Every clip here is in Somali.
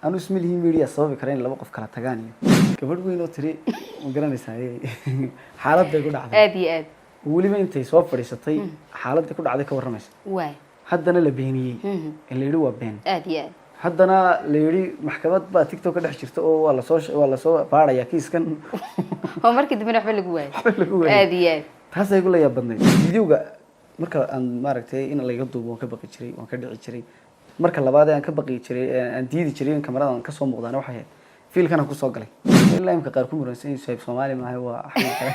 أنا اسمي لي ميديا صوبي كرين لما قف كلا تجاني كبر وينو تري وقرن يساعي حالات ده كل عادي آدي ولي ما أنت يصوب فريستي حالات ده كل عادي كورمس واي حد أنا لبيني اللي هو بين آدي حد أنا اللي محكمات بقى تيك توك ده حشرته ولا صوش ولا سو بارا يا كيس كان هو مركز من حبل جواي آدي هذا يقول لي يا بندي فيديو marka aan maaragtay in la iga duubo ka baqi jiray waan ka dhici jiray marka labaad aan ka baqi jiray aan diidi jiray in kameradan ka soo muuqdaan waxa ahayd fiilkana ku soo galay ilaa imka qaar ku muransan in shayb Soomaali maahay waa xaq kale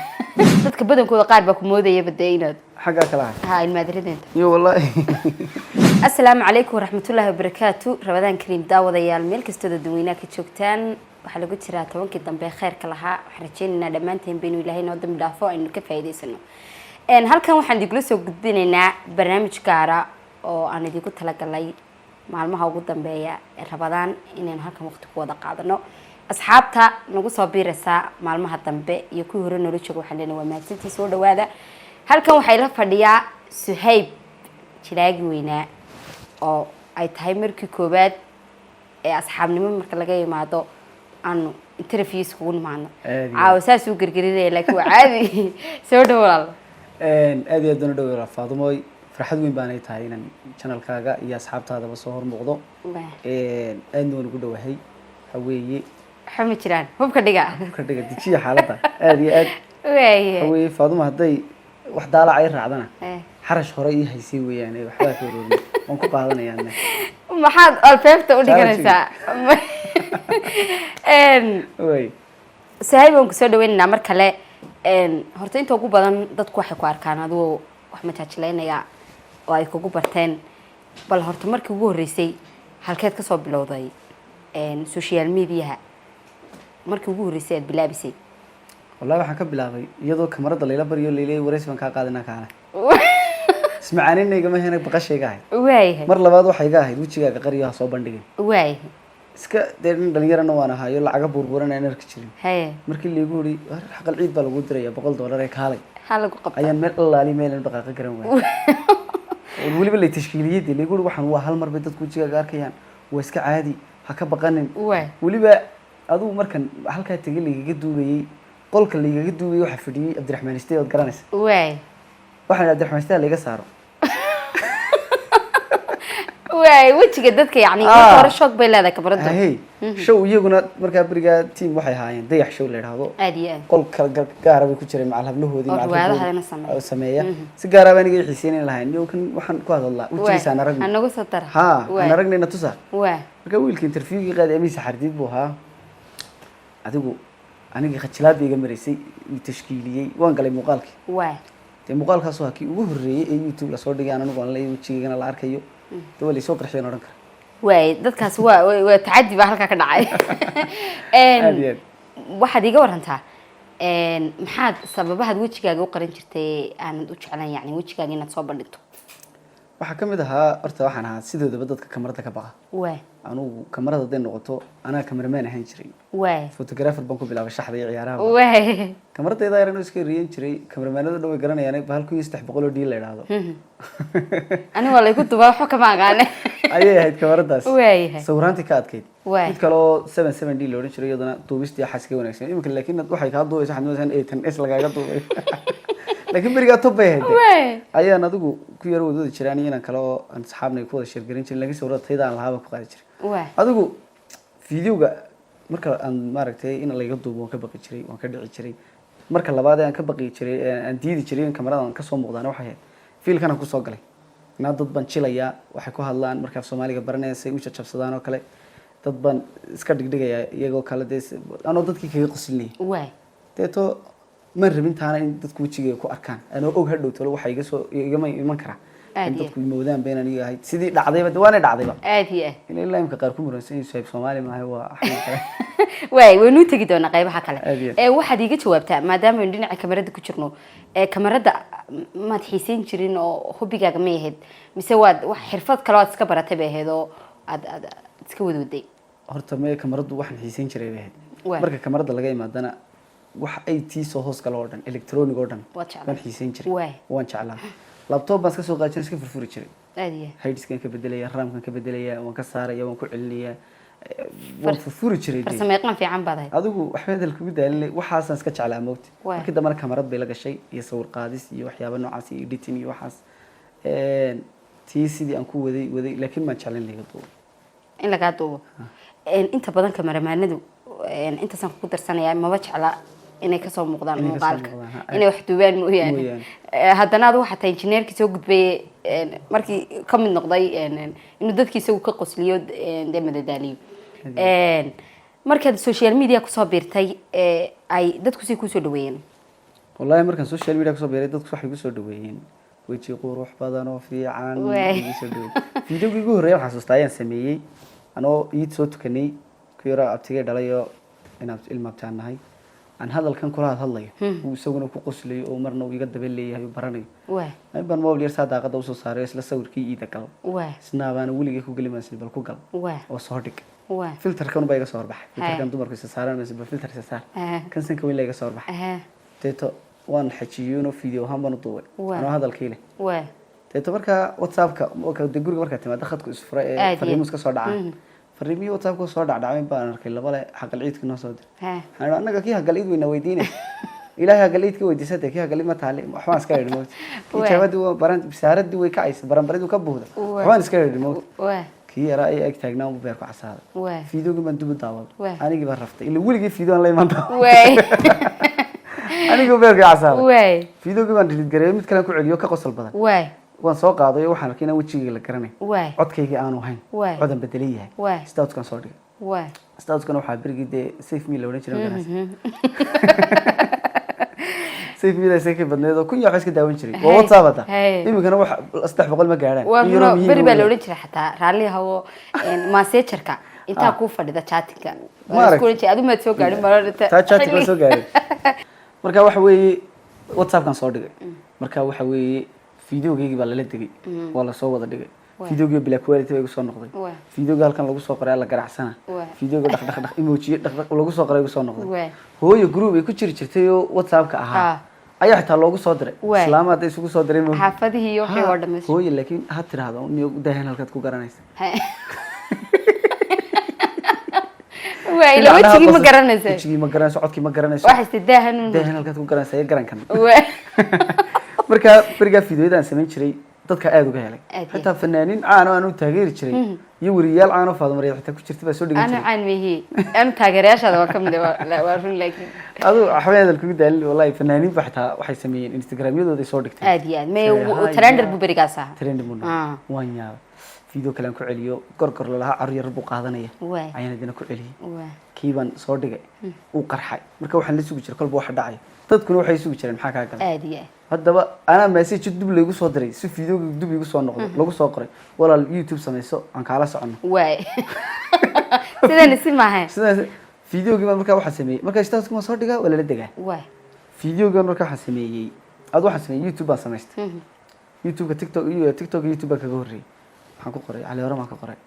dadka badankooda qaar ba ku moodaya badaynaad xaga kala ha in madridinta iyo wallahi assalaamu alaykum waraxmatullaahi wabarakaatu rabadaan kariim daawadayaal meel kasta dadweynaha ka joogtaan waxa lagu jiraa 10kii dambe khayrka lahaa waxaan rajaynaynaa dhamaanteen baynu ilaahay noo dambi dhaafo aynu ka faa'iideysano halkan waxaan idinku soo gudbinaynaa barnaamij gaar ah oo aan idinku talagalay maalmaha ugu dambeeya ee rabadaan inaan halkan waqti ku wada qaadano asxaabta nagu soo biiraysa maalmaha dambe iyo kuwii hore nolol jooga waxaan leenahay waa mahadsantii soo dhawaada halkan waxay la fadhiyaa Suhayb jiraagi weynaa oo ay tahay markii koobaad ee asxaabnimo marka laga yimaado aanu interviews ku nimaano saas uu gargarinay laakiin waa caadi soo dhawaal aad iyo aad u dhaw Faadumoy farxad weyn baan ay tahay inaan channel-kaaga iyo asxaabtaadaba soo hormuuqdo aad ugu dhawahay haweeye xama jiraan hubka dhiga dijiya xaaladda aad iyo aad haweeye Faadumo haday wax daalac ay raacdana xarash hore ii haysay weeyaan waxba ka wareegay waan ku qaadanayaa maxaad alfeefta u dhiganaysaa way Suhayb aan ku soo dhaweynaa mar kale horta inta ugu badan dadku waxay ku arkaan adoo wax ma jaajileynaya oo ay kugu barteen bal horta markii ugu horeysay halkeed ka soo bilowday social media markii ugu horeysay aad bilaabisay wallahi waxaan ka bilaabay iyadoo kamarada leela bariyo leelay wareys baan ka qaadana kaana ismaacaanina igama heenay baqashayga way mar labaad waxay iga ahayd wajigaaga qariyo soo bandhigay way iska deerin dhalinyarana waan ahayo lacaga burburan aan arki jirin haye markii la igu yiri xaqal ciid baa lagu diraya $100 ee kaalay halagu qabtay ayaan meel allaali meel in dhaqaaqa garan waayay waliba la tashkiiliyay la igu yiri waxaan waa hal mar bay dadku wajigaaga arkayaan waa iska caadi ha ka baqanin waliba aduu markan halka tagay liiga duubayay qolka liiga duubayay waxa fadhiyay Abdiraxmaan Isteed garanaysa waxaan Abdiraxmaan laga saaro way wajiga dadka yani hore shock bay leedahay kabarada show iyaguna marka bariga team waxay haayeen dayax show leeyahay aadiya qolka gaar ah ku jiray macal hablahoodii macal sameeya si gaar ah baan iga xiiseynay lahayn iyo kan waxaan ku hadalnaa wajigiisa aan aragno anagu soo tar ha aan aragnayna tusa way marka wiilka interviewga qaaday amiisa xardiid buu ahaa adigu aniga khajlaad iga mareysay tashkiiliyay waan galay muuqaalkii way muuqaalkaas waa kii ugu horeeyay ee YouTube la soo dhigay anagu aan la wajigana la arkayo dawladii soo qarxeen oran kara way dadkaas waa taadi ba halka ka dhacay waxaad iga warantaa maxaad sababaha wajigaaga u qarin jirtay aan u jeclaan yani wajigaaga inaad soo bandhigto waxa kamid ahaa horta waxaan ahaa sidoodaba dadka kamarada ka baqa way anigu kamarada hadday noqoto anaa cameraman ahaan jiray way photographer baan ku bilaabay shaxda iyo ciyaaraha way kamaradayda ayaan iska riyan jiray cameramanada dhow ay garanayaan bahalku 300 dhil la yiraahdo aniga wala igu duba waxa kama aqaan ayay ahayd kamaradaas way sawiraantii ka adkeyd mid kale oo 77 dhil la oran jiray iyadana duubistii xaska wanaagsan imika laakiin waxay ka duubaysaa xadmoosan 8s lagaaga duubay laakiin bariga top bay ahayd ayaan adigu ku yar wadada jiraan inaan kale oo aan saxaabnay ku wada share garin jiray laakiin sawirada aan lahaaba ku qaadi jiray adigu videoga marka aan maaragtay in la iga duubo ka baqi jiray waan ka dhici jiray marka labaad aan ka baqi jiray aan diidi jiray in kameradan ka soo muuqdaan waxa ahayd fiilkana ku soo galay inaan dad ban jilaya waxay ku hadlaan marka Soomaaliga baranaysa u jabsadaan oo kale dad ban iska dhigdhigaya iyagoo kala anoo dadkii kaga qoslinay teeto ma rabin taana in dadku wajiga ku arkaan anoo og hadhow talo waxa iga soo igama iman kara in dadku moodaan been aniga ahayd sidii dhacdayba waana dhacdayba aadiya ilaa imka qaar ku muransan in shayb Soomaali maahay waa xaq kale way waynu tagi doonaa qaybaha kale waxaad iga jawaabtaa maadaama aan dhinaca kamarada ku jirno kamarada ma xiisin jirin oo hobigaaga ma yahay mise waad wax xirfad kale aad iska baratay bay ahayd oo aad iska wadwaday horta ma kamaradu waxaan xiisin jiray bay ahayd marka kamarada laga imaadana wax ay tii soo hoos galo oo dhan electronic oo dhan waan xiisin jiray waan jeclaa laptop baan iska soo qaadin iska furfuri jiray aadiya hideskan ka bedelaya ramkan ka bedelaya waan ka saaraya waan ku celinaya waan furfuri jiray farsameeqan fiican baad ahayd adigu waxba hadal kugu daalin waxaasaan iska jeclaa moogta markii dambana kamarad bay la gashay iyo sawir qaadis iyo waxyaabo noocaas iyo editing iyo waxaas tii sidii aan ku waday laakiin ma jeclin laga duubo in laga duubo inta badan kamaramaanadu intaasaan ku darsanayaa maba jecla inay kasoo muuqdaan muuqaalka inay wax duubaan mooyaane haddana adu waxaa tahay injineerkii soo gudbay markii ka mid noqday inuu dadkii isagu ka qosliyo dee madadaaliyo markaad social media kusoo biirtay ay dadku si kusoo dhaweeyeen wallahi markaan social media kusoo biiray dadku waxay kusoo dhaweeyeen weji qurux badan oo fiican kusoo dhaweeyeen videogii ugu horreeyay waxaan xasuustaa ayaan sameeyey anoo iid soo tukanay ku yaro abtigay dhalayo inaan ilmaabtaan nahay aan hadalkan kula hadlayo uu isaguna ku qoslayo oo marna uu iga daba leeyahay baranayo ay baan mobile yar saadaaqada u soo saaray isla sawirkii iida gal isna baan weligii ku galin bal ku gal oo soo dhig filterkan baa iga soo horbaxay filterkan dumarku isa saaranayso filter isa saar kan sanka weyn la iga soo horbaxay teeto waan xajiyuno video ahaan baan u duubay anoo hadalkii leh teeto marka whatsappka guriga markaa timaada khadku isfura ee fariimus ka soo dhacay fariimiyo whatsappka soo dhacdhacay baan arkay laba le xaqal ciidka noo soo diray waxaan anaga kii xaqal ciid weyna weydiinay ilaahay xaqal ciidka weydiisatay kii xaqal ciid ma taale waxaan iska yidhi mood tijaabadu baran bisaaradii way kacaysa baranbaridu ka buuda waxaan iska yidhi mood kii yara ay ag taagnaa u beer ku casaaday videoga man dubu daawad anigi baa raftay ilaa weligii video aan la iman anigu beer ku casaaday videoga baan delete gareeyay mid kale ku celiyo ka qosol badan waan soo qaaday waxaan arkay inaan wajigayga la garanay codkayga aanu ahayn codan bedelay yahay statuskan soo dhigay statuskan waxaa berigii dee safe me la odhan jiray safe me la safe badneed oo kun yaa iska daawan jiray waa whatsapp hada iminkana wax 300 ma gaaraan beri baa la odhan jiray xataa raalli hawo messengerka intaa ku fadhida chattinga isku oran jiray adigu ma soo gaarin taa chattinga soo gaarin marka waxa weeye whatsappkan soo dhigay marka waxa weeye videogeygi baa lala degay waa la soo wada dhigay videogii black quality bay soo noqday videoga halkan lagu soo qoray la garacsana videoga dhaq emoji dhaq lagu soo qoray soo noqday hooyo group ay ku jiri jirtay oo whatsappka ahaa ayaa xitaa loogu soo diray islaamada isugu soo diray xaafadihii iyo wixii oo dhameeyay hooyo laakiin ha tiraahdo niyo dahan halkaad ku garanaysa ila wajigii ma garanaysa codkii ma garanaysa waxa istidaahan halkaad ku garanaysa garankan marka bariga videoyada sameyn jiray dadka aad uga helay xitaa fanaaniin caan oo aanu taageeri jiray iyo wariyaal caan oo faadmareey xitaa ku jirtay baa soo dhigan jiray ana caan mihi aan taageerayaashada waa kamid waa run laakiin adu waxweeyada ku daalin wallahi fanaaniin ba xitaa waxay sameeyeen instagramyadooda soo dhigtay aad iyo aad may trender bu barigaas ah trender bu waan yaab video kale aan ku celiyo gorgor laha cariyar buu qaadanaya ayaan idin ku celiyay kiiban soo dhigay uu qarxay marka waxaan la sugi jiray kolba wax dhacay dadkuna waxay sugi jireen maxaa ka galay aad iyo haddaba ana message dib lagu soo diray si videoga dib igu soo noqdo lagu soo qoray walaal YouTube sameeyso aan kala socono sidaan si maahay sidaan videoga marka waxa sameeyay marka status ma soo dhigaa wala la degaa videoga marka waxa sameeyay aad waxa sameeyay YouTube baan sameystay YouTube TikTok YouTube kaga horreeyay waxaan ku qoray cali horama ka qoray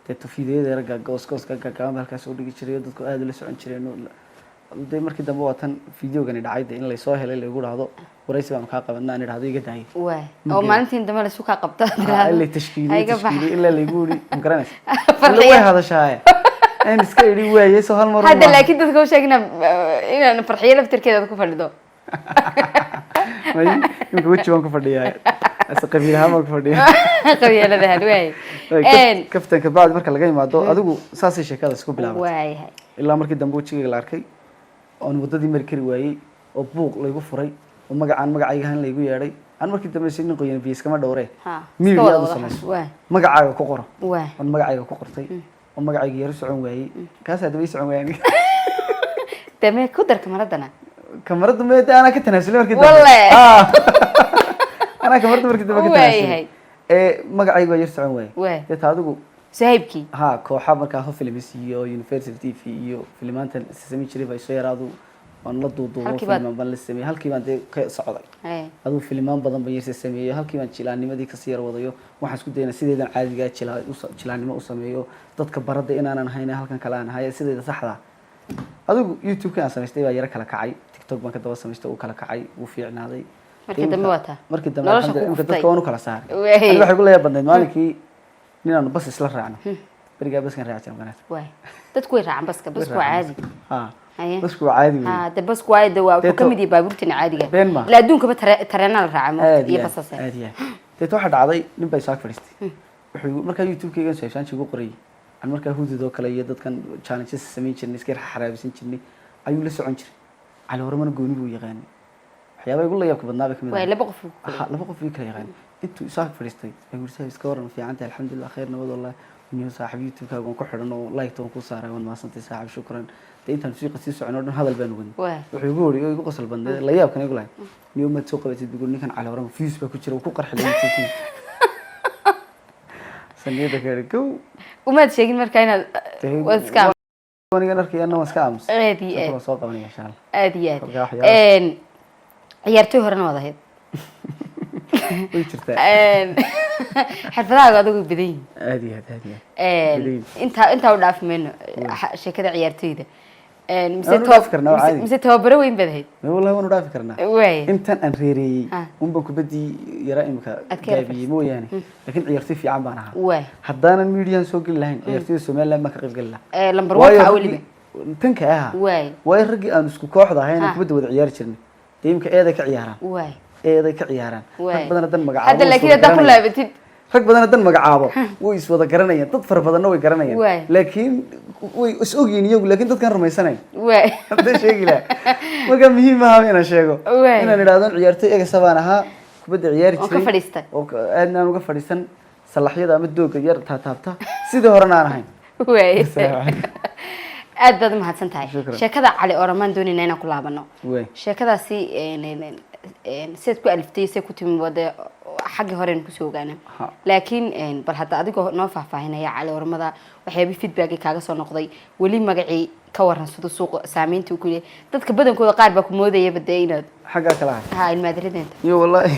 teeto videoyada raga goos ka halkaas oo dhigi jiray dadku aad la socon jireen day markii dambe waatan videogani dhacay in la soo helay lagu dhaado waraysi baan ka qabanaa in dhaado iga daayay oo maalintii dambe la suuqa qabta la tashkiiliyay illa lagu ri garanaysa way hadashaay aan iska iri waayay soo hal mar hadda laakiin dadku sheegna inaan farxiyo laftirkeeda ku fadhido may inta wajhi waan ku fadhiyaa qabiilaha ma ku fadhiyaa qabiilada hadway kaftan ka baad marka laga yimaado adigu saasay sheekada isku bilaabay ilaa markii dambe wajiga la arkay oo wadadii mari kari waayay oo buuq lagu furay oo magacayga han laygu yeeray aan markii dambe si qoyan biis kama dhowree miidiya u sameeyay magacayga ku qoro oo magacayga ku qortay oo magacayga yar socon waayay kaas aad way socon waayay damee ku dar kamaradana kamaradu meeda ana ka tanaasulay markii dambe wallahi ana kamaradu markii dambe ka tanaasulay magacayga yar socon waayay adigu sahibki kooxa markaa ho films iyo Universal TV iyo filmaantan samee jiray bay soo yaraadu aan la duuduubo filmaan baan la sameeyay halkii baan ka socday aduu filmaan badan baan yeesay sameeyay halkii baan jilaanimadii ka sii yar wadayo waxaan isku dayna sideedan caadiga jilaanimo u sameeyo dadka barada inaanan hayna halkan kale aan hayo sideeda saxda adigu YouTube ka aan sameystay baa yara kala kacay TikTok baan ka daba sameystay oo kala kacay uu fiicnaaday markii dambe dadka waan u kala saaray waxay ku leeyahay badnayd maalinkii ninaan bas isla raacno berigaa baskan raacay maqanaad waay dadku way raacaan baska basku waa caadi basku waa caadi de basku waa de waa ka mid yahay baabuurtina caadiga la adduunka tareenada la raaca iyo basas caadi deeto waxa dhacday nin bay saak fadhiistay wuxuu markaa youtube-kayga sheeshaanchi ugu qorayay aan markaa hududoo kale iyo dadkan challenges samayn jirnay iska xaraabisan jirnay ayuu la socon jiray cali hormana gooni buu yaqaanay waxyaabaha ugu la yaabka badnaa bay kamid way laba qof kala yaqaan intuu saak fadhiistay ayuu yiri iska waran fiicanta alxamdulillah khayr nabad wallahi niyo saaxiib youtube-kaaga waan ku xidhan oo like toon ku saaray waan maasantay saaxiib shukran intaan suuqa sii socono dhan hadal baan ugu wuxuu ugu horiyo igu qosol bandee la yaabkan igu lahay niyo ma soo qabatid bigu ninkan cali hormana views baa ku jira uu ku qarxilay saniyada kale go uma sheegin markaa inaad waska waniga arkayna waan iska aamus aadi soo qabanaya insha Allah aadi ciyaartoy horena wada ahayd way jirtaa xirfadaha adigu badan aadi inta u dhaafmayno sheekada ciyaartoyda mise tababaro weyn baad ahayd wallahi waan u dhaafi karnaa intan aan reereeyey unbaan kubadii yaraa imika gaabiyey mooyaane laakiin ciyaartoy fiican baan ahaa haddaanan midiyan soo geli lahayn ciyaartoyda somaliland baan ka qayb geli lahaa lambar wanka weliba tanka ahaa waayo raggii aan isku kooxda ahayn kubadda wada ciyaari jirnay dee imika eeday ka ciyaaraan rag badan hadan magacaabo hadda laakiin haddaa ku laabatid rag badan hadan magacaabo way is wada garanayaan dad fara badanna way garanayaan laakiin way is ogyihiin iyagu laakiin dadkan rumaysanayn hadda sheegi lahaa marka muhiim aha inaan sheego inaan idhaahdo ciyaartoy egasa baan ahaa kubadda ciyaari jiray oo aadna aan uga fadhiisan salaxyada ama dooga yar taataabta sidii horena aan ahayn aad baad umahadsan tahay sheekada cali oramaan doonayna inaan ku laabano sheekadaasi sidaad ku aliftay sidaad ku timi wade xagga horeen kusoo ogaana laakiin bal hadda adigoo noo faahfaahinaya cali oramada waxyaaba feedback kaaga soo noqday weli magacii ka waran sida suuqa saameynta uu ku leeyahay dadka badankooda qaar baa ku moodaya badee inaad xagga kala ha ilmaadaradeenta iyo wallahi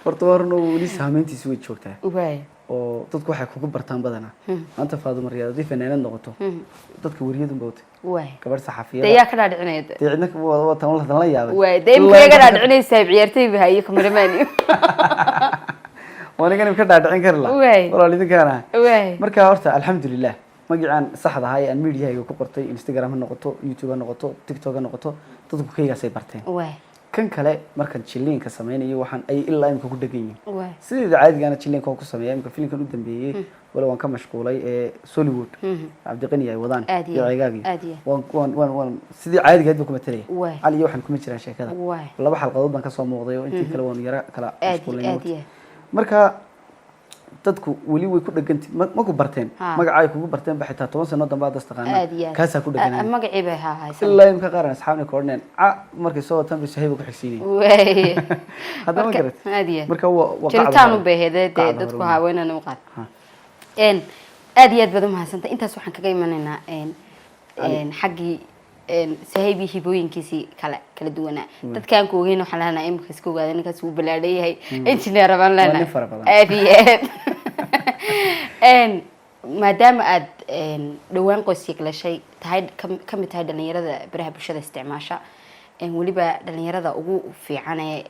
horta warno weli saameyntiisu way joogtaa oo dadku waxay kugu bartaan badanaa maanta Faaduma Riyaad hadii fanaanad noqoto dadka wariyadu bawta gabadh saxafiyeed ayaa ka dhaadhicinayda deedna waa tan la yaabay deemka ka dhaadhicinaysa ciyaartayba hayo kamaramaani wanigan ka dhaadhicin kar la walaal idinkaana marka horta alxamdulillah magacaan saxda ah aan media-ga ku qortay Instagram ha noqoto YouTube ha noqoto TikTok ha noqoto dadku kaygaasay barteen kan kale markan jiliinka sameeyay waxaan ay ilaa imka ku dhagan yihiin sidii caadiga jiliinka ku sameeyay imka filimkan u dambeeyay wala waan ka mashquulay ee Hollywood Abdiqani ay wadaan iyo cigaagi waan sidii caadiga hadba kuma talay ali waxaan kuma jiraan sheekada laba xalqadood baan ka soo muuqday oo intii kale waan yara kala mashquulay marka dadku weli way ku dhagantay ma ku barteen magacay kugu barteen ba xitaa 10 sano dambe aad istaqaanaa kaasa ku dhaganay magacii bay haysan ilaa imka qaran asxaabna koorneen markay soo tan bisahayba ku xigsiinay hadda ma garat marka waa jiritaan u beehday dadku haweenana u qaad aad iyo aad baad u mahadsantahay intaas waxaan kaga imanaynaa xaggii sahaybi hibooyinkiisii kala duwanaa dadkaan ku ogeyn waxaan lahanaa imika iska ogaada ninkaas uu balaadhayahay engineer baan leenahay aad iyo aad maadaama aad dhawaan qoyska galashay tahay ka mid tahay dhalinyarada baraha bulshada isticmaasha weliba dhalinyarada ugu fiican ee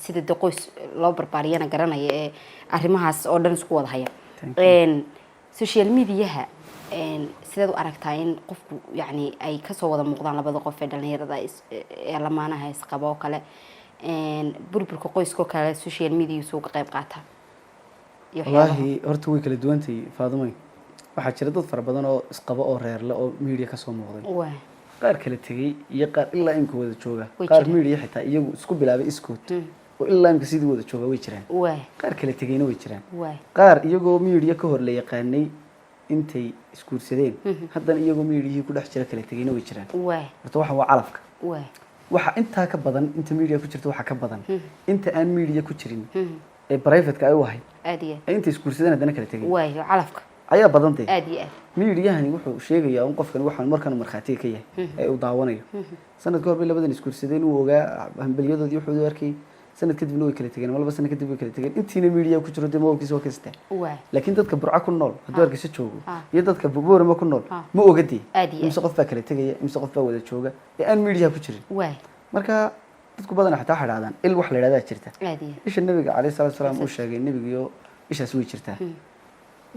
sida de qoys loo barbaariyana garanaya ee arrimahaas oo dhan isku wada haya social mediaha sidaad u aragtaa in qofku yani ay kasoo wada muuqdaan labada qof ee dhalinyarada ee lamaanaha isqaba oo kale burburka qoyska oo kale social media soo ka qayb qaata wallahi horta way kala duwantay Faadumay waxaa jira dad fara badan oo isqaba oo reer la oo media ka soo muuqday qaar kala tagay iyo qaar ilaa inka wada jooga qaar media xitaa iyagu isku bilaabay iskood oo ilaa inka sidii wada jooga way jiraan qaar kala tagayna way jiraan qaar iyagoo media ka hor la yaqaanay intay iskuursadeen haddana iyagoo media ku dhex jira kala tagayna way jiraan horta waxa waa calafka waxa inta ka badan inta media ku jirto waxa ka badan inta aan media ku jirin ee private-ka ay u ahay inta iskuursadeen haddana kala tagay calafka ayaa badantay aad iyo aad media-hani wuxuu sheegayaa in qofkan waxaan markan marxaati ka yahay ee uu daawanayo sanadka hore labadan iskuursadeen uu ogaa hambalyadoodii wuxuu arkay sanad kadibna way kala tageen walba sanad kadib way kala tageen intiina media ku jiro demoolkiisa waa kasta laakiin dadka burca ku nool haddii arkaysa joogo iyo dadka boorama ku nool ma ogadii imse qof baa kala tagaya imse qof baa wada jooga ee aan media ku jirin marka dadku badan xataa xidhaadaan il wax la yiraahdaa jirta isha nabiga kaleey salaatu salaam uu sheegay nabiga iyo ishaas way jirtaa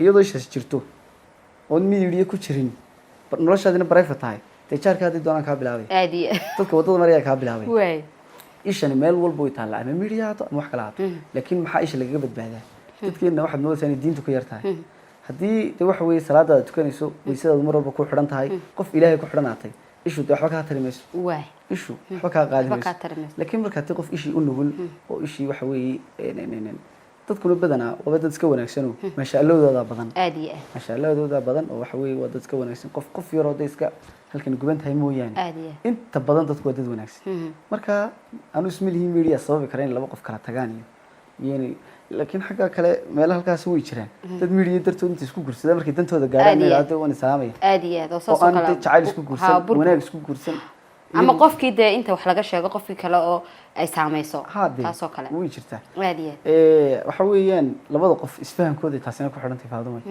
iyadoo ishaas jirto oo media ku jirin noloshaadina private tahay dee jaarka haddii doonaan kaa bilaabay aadiya dadka waddada maraya kaa bilaabay way ishani meel walba way taallaa ama media haato ama wax kale haato laakiin maxaa isha lagaga badbaadaa dadkeena waxaad moodaysaa inay diintu ku yar tahay haddii dee waxa weeye salaadaada tukanayso waysadaadu mar walba ku xidhan tahay qof ilaahay ku xidhanaatay ishu dee waxba kaa tari mayso way ishu waxba kaa qaadi waxba kaa mayso tari mayso. laakiin markaad qof ishii u nugul oo ishii waxa weeye dadkuna badanaa waa dad iska wanaagsan oo maashaalladooda badan aadiya maashaalladooda badan oo waxa weeye waa dad iska wanaagsan qof yar oo dad iska halkan guban tahay mooyaane aadiya inta badan dadku waa dad wanaagsan marka anu ismilihi media sababi kara in laba qof kala tagaan iyo laakiin xagga kale meelaha halkaas way jiraan dad media dartood inta isku guursada markay dantooda gaaraan meelaha waan salaamaya aadiya oo soo oo aan kala jacayl isku guursan wanaag isku guursan ama qofkii dee inta wax laga sheego qofkii kale oo ay saamayso haddii taasoo kale way jirtaa aadiya waxa weeyaan labada qof isfahankooda taasina ku xidhan tahay faadumay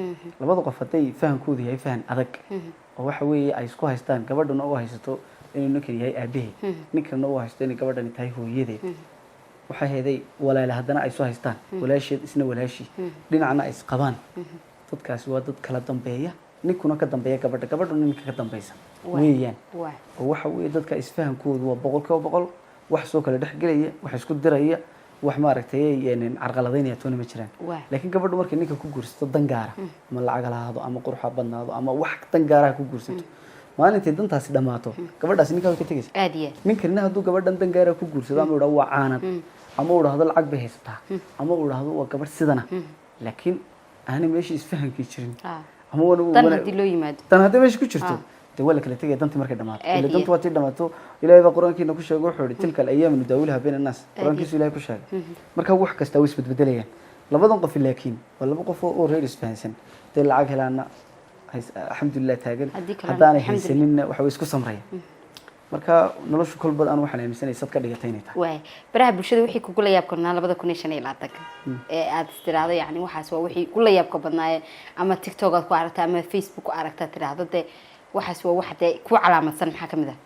labada qof hadday fahankooda yahay fahan adag oo waxa weeye ay isku haystaan gabadhuna u haysato inuu ninkan yahay aabaheed ninkana u haysto inay gabadhani tahay hooyadeed waxay heeday walaala haddana ay soo haystaan walaasheed isna walaashii dhinacna ay isqabaan dadkaasi waa dad kala dambeeya ninkuna ka dambeeya gabadhuna ninka ka dambaysa weeyaan oo waxa weeye dadka isfahankoodu waa 100% wax soo kala dhexgelaya wax isku diraya wax maaragtay carqaladaynaya toona ma jiraan laakiin gabadhu markay ninka ku guursato dan gaara ama lacag lahaado ama qurux badnaado ama wax dan gaara ku guursato maalintii dantaasi dhamaato gabadhaas ninka way ka tagaysaa aadiya ninkana hadduu gabadhan dan gaara ku guursado ama uu dhaho waa caanad ama uu dhaho lacag bay haysataa ama uu dhaho waa gabadh sidana laakiin aanay meeshii isfahankii jirin ama dan haddii loo yimaado tan haddii meesha ku jirto dee waa la kala tegaya dantii markay dhamaato ila dantu waa tii dhamaato ilaahay baa qur-aankiina ku sheegay wuxuu yihi tilka alayaam nudaawiluhaa bayna annaas qur-aankiisu ilaahay ku sheegay marka wax kasta way isbedbedelayaan labadan qof laakiin waa laba qof oo reer isfahansan dee lacag helaana alxamdulilah taagan haddaanay haysaninna waxa way isku samraya marka noloshu kolbad aan waxaan aaminsanay sad ka dhigatay inay tahay waay baraha bulshada wixii kugu la yaabka badnaa 2025 ee aad tiraahdo yani waxaas waa wixii kugu la yaabka badnaa ama TikTok aad ku aragtay ama Facebook aragtay tiraahdo de waxaas waa wax de ku calaamadsan maxaa kamid ah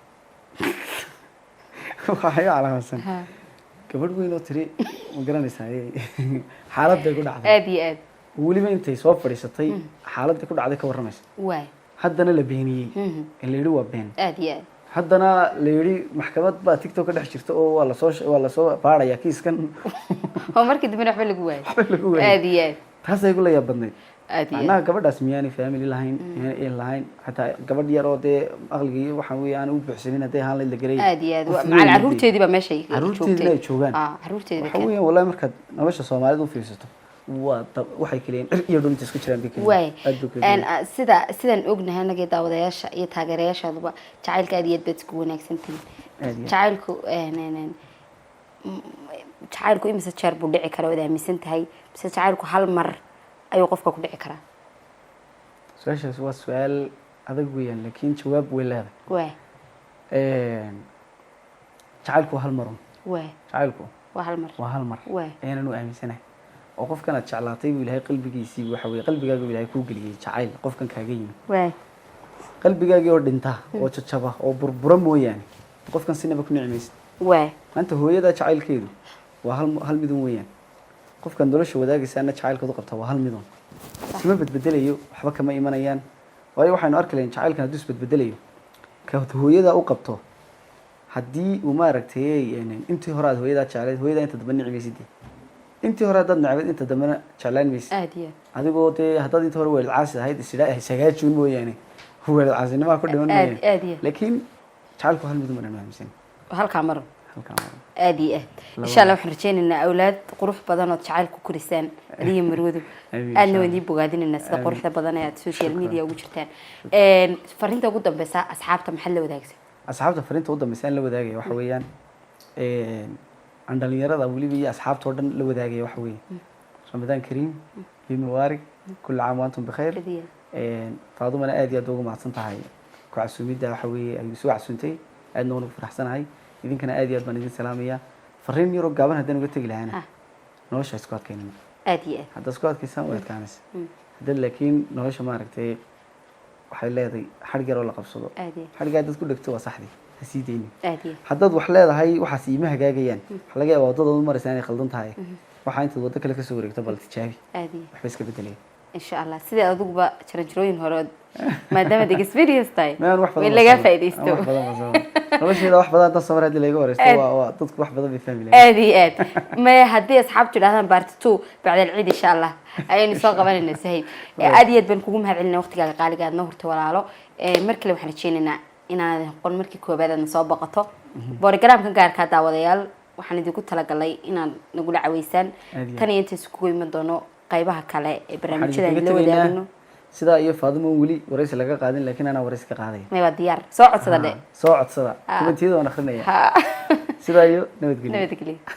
waxay calaamadsan gabadh weyn oo tiri ma garanaysaa xaaladday ku dhacday aad iyo aad weliba intay soo fadhiisatay xaaladday ku dhacday ka warramaysa waay haddana la beeniyey in la yidhi waa been aad iyo aad haddana la yidhi maxkamad baa TikTok ka dhex jirta oo waa lasoo baaraya kiiskan oo markii dambe waxba lagu waayay aad iyo aad taasay ku la yaab badnayd aad iyo annaga gabadhaas miyaanay family lahayn miyaanay lahayn xataa gabadh yar oo dee aqligii waxaan weeye aan u buuxsanin hadday ahaan la garay aad iyo aad macal caruurteedii baa meesha caruurteedina ay joogaan caruurteedii waxa weeye wallahi markaad nolosha Soomaalida u fiirsato waxay kaleeyeen iyo dhunta isku jiraan bikini waay sidaan ognahay anagii daawadayaasha iyo taageerayaashaaduba jacaylka aad iyo aad baad isku wanaagsantihiin jacaylku imise jeer buu dhici karaa waad aaminsan tahay mise jacaylku hal mar ayuu qofka ku dhici karaa su-aashaas waa su-aal adag weeyaan laakiin jawaab way leedahay waay jacaylku waa hal marun waay jacaylku waa hal mar waay ayaan u aaminsanahay oo qofkan aad jeclaatay buu ilaahay qalbigiisii waxa weeye qalbigaaga buu ilaahay kuu geliyay jacayl qofkan kaaga yimi waay qalbigaagii oo dhinta oo jajaba oo burbura mooyaane qofkan sinaba ku nicmaysid waay maanta hooyada jacaylkeedu waa hal midun weeyaan qofkan nolosha wadaagaysaana jacaylkoodu qabta waa hal midun isma bedbedelayo waxba kama imanayaan waayo waxaynu arki lahayn jacaylkan hadduu isbedbedelayo ka hooyada u qabto haddii uu maaragtay intii hore aad hooyadaa jeclayd hooyadaa inta damba nicmaysid intii hore haddaad necbayd inta dambena jeclaan maysid aad iyo adigoo dee haddaad inta hore weelad caasi ahayd ishagaajuun mooyaane weelad caasinimaa ku dhiman mooyaane laakiin jacaylku hal midun baan aaminsan halkaa maro aad iyo aad insha allah waxaan rajaynaynaa awlaad qurux badan oo jacayl ku korisaan adiga marwadu aadna waan idin bogaadinaynaa sida quruxda badan ee aad social media ugu jirtaan fariinta ugu dambeysa asxaabta maxaad la wadaagsan asxaabta fariinta ugu dambeysa aan la wadaagaya waxa weeyaan aan dhalinyarada weliba iyo asxaabta oo dhan la wadaagaya waxa weeye ramadaan kariim iyo mubaarak kulli caam waantum bikhayr faadumana aad iyo aad ugu mahadsan tahay ku casuumidda waxa weeye ay soo casuuntay aadna waan ugu faraxsanahay idinkana aad iyo aad baan idin salaamayaa fariin yaroo gaaban haddaan uga tegi lahaana nolosha isku adkaynana aad iyo aad haddaad isku adkaysaan way adkaanaysa hadda laakiin nolosha maaragtay waxay leedahay xadhig yaroo la qabsado xadhigaa dad ku dhegto waa saxdii ha sii deynin haddaad wax leedahay waxaas iima hagaagayaan waxa laga yaabaa waddadoodu maraysaa inay khaldan tahay waxaa intaad waddo kale kasoo wareegto bal tijaabi waxba iska bedelaya إن شاء الله سيدي أدوك بقى ترجرين هرود ما دام experience تاي ما أنا واحد ولا جا فايديستو واحد بدل مش إذا واحد بدل تصور هذه اللي جوارست هو تدك واحد بدل بيفهم لي آدي ما هدي أصحاب تلاهن بارتو بعد العيد إن شاء الله أي نساق قبل النسهيد آدي بنكون هالعلنا وقت قال قاعد نهر توالعه مركل وحنا تشيننا إن نقول مركي كوبادا نصابقته بورجرام كان قاعد كذا وديال وحنا دي قلت لك الله إن نقول عويسان تاني أنت سكوي من دونه قيبها كلا برنامج كذا اللي وديالنا سيدا iyo Faadimo wali wareys laga qaadin laakiin ana wareys ka qaaday ma waa diyaar soo codsada soo codsada kumentiyada waan akhrinaya sida iyo nabadgelyo